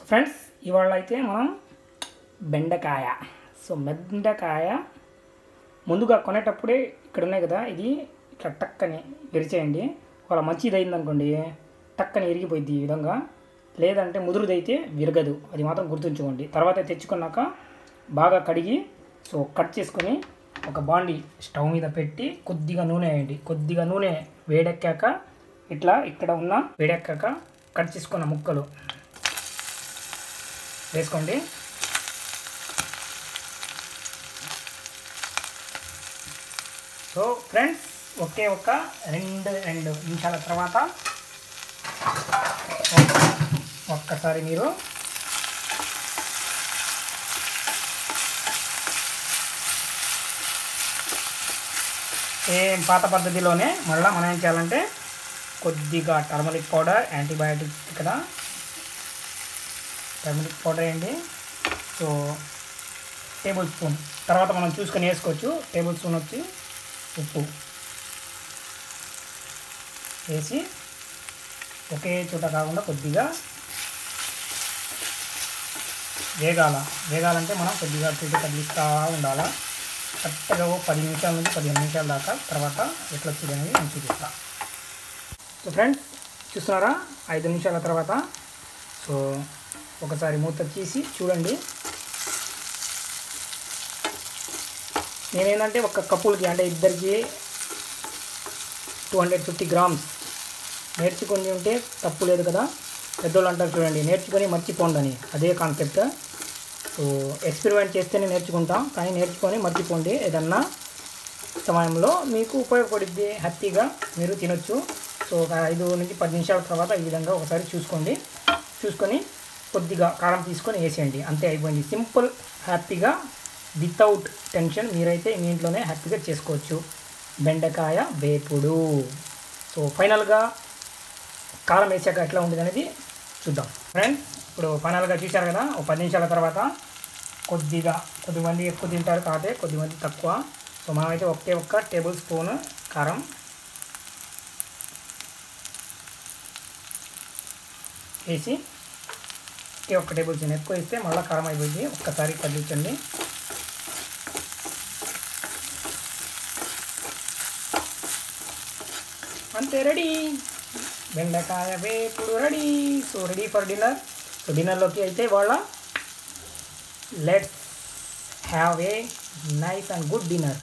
Friends ఇవాళ అయితే మనం బెండకాయ బెండకాయ ముందుగా కొనేటప్పుడే ఇక్కడ ఉన్నాయి కదా, ఇది ఇట్లా టక్కని విరిచేయండి. ఒకవేళ మంచిది అయిందనుకోండి టక్కని విరిగిపోయింది ఈ విధంగా, లేదంటే ముదురుదైతే విరగదు, అది మాత్రం గుర్తుంచుకోండి. తర్వాత తెచ్చుకున్నాక బాగా కడిగి కట్ చేసుకొని ఒక బాండి స్టవ్ మీద పెట్టి కొద్దిగా నూనె వేయండి. కొద్దిగా నూనె వేడెక్కాక ఇట్లా ఇక్కడ ఉన్న వేడెక్కాక కట్ చేసుకున్న ముక్కలు వేసుకోండి. ఫ్రెండ్స్ ఒకే ఒక రెండు నిమిషాల తర్వాత ఒక్కసారి మీరు సేమ్ పాత పద్ధతిలోనే మళ్ళీ మనం ఏం చేయాలంటే కొద్దిగా టర్మరిక్ పౌడర్, యాంటీబయాటిక్స్ కదా టర్మరిక్ పౌడర్ వేయండి. టేబుల్ స్పూన్ తర్వాత మనం చూసుకొని వేసుకోవచ్చు. టేబుల్ స్పూన్ వచ్చి ఉప్పు వేసి ఒకే చోట కాకుండా కొద్దిగా వేగాలంటే మనం కొద్దిగా చూసి కదిలిస్తూ ఉండాలి. కరెక్ట్గా 10 నిమిషాల నుంచి 15 నిమిషాల దాకా. తర్వాత ఎట్లా వచ్చింది అనేది నేను చూపిస్తాను. ఫ్రెండ్స్ చూస్తున్నారా 5 నిమిషాల తర్వాత ఒకసారి మూత తీసి చూడండి. నేనేంటంటే ఒక కప్పులకి అంటే ఇద్దరికి 250 గ్రామ్స్ నేర్చుకొని ఉంటే తప్పు లేదు కదా. పెద్దోళ్ళు అంటారు చూడండి, నేర్చుకొని మర్చిపోండి అని, అదే కాన్సెప్ట్. ఎక్స్పెరిమెంట్ చేస్తేనే నేర్చుకుంటాం, కానీ నేర్చుకొని మర్చిపోండి. ఏదన్నా సమయంలో మీకు ఉపయోగపడుద్ది, హ్యాపీగా మీరు తినొచ్చు. ఒక 5 నుంచి 10 నిమిషాల తర్వాత ఈ విధంగా ఒకసారి చూసుకొని కొద్దిగా కారం తీసుకొని వేసేయండి. అంతే, అయిపోయింది. సింపుల్, హ్యాపీగా, వితౌట్ టెన్షన్ మీరైతే మీ ఇంట్లోనే హ్యాపీగా చేసుకోవచ్చు బెండకాయ వేపుడు. ఫైనల్గా కారం వేసాక ఎట్లా ఉంటుంది అనేది చూద్దాం. ఫ్రెండ్స్ ఇప్పుడు ఫైనల్గా చూశారు కదా, 10 నిమిషాల తర్వాత కొద్దిమంది ఎక్కువ తింటారు కాబట్టి కొద్దిమంది తక్కువ. మనమైతే ఒక్క టేబుల్ స్పూన్ కారం వేసి ఒక టేబుల్ స్పూన్ ఎక్కువ వేస్తే మళ్ళీ కారం అయిపోయింది. ఒక్కసారి కదిలించండి. అంతే, రెడీ. బెండకాయ వేపుడు రెడీ. Ready for dinner. డిన్నర్లోకి అయితే వాళ్ళ let's have a nice and good dinner.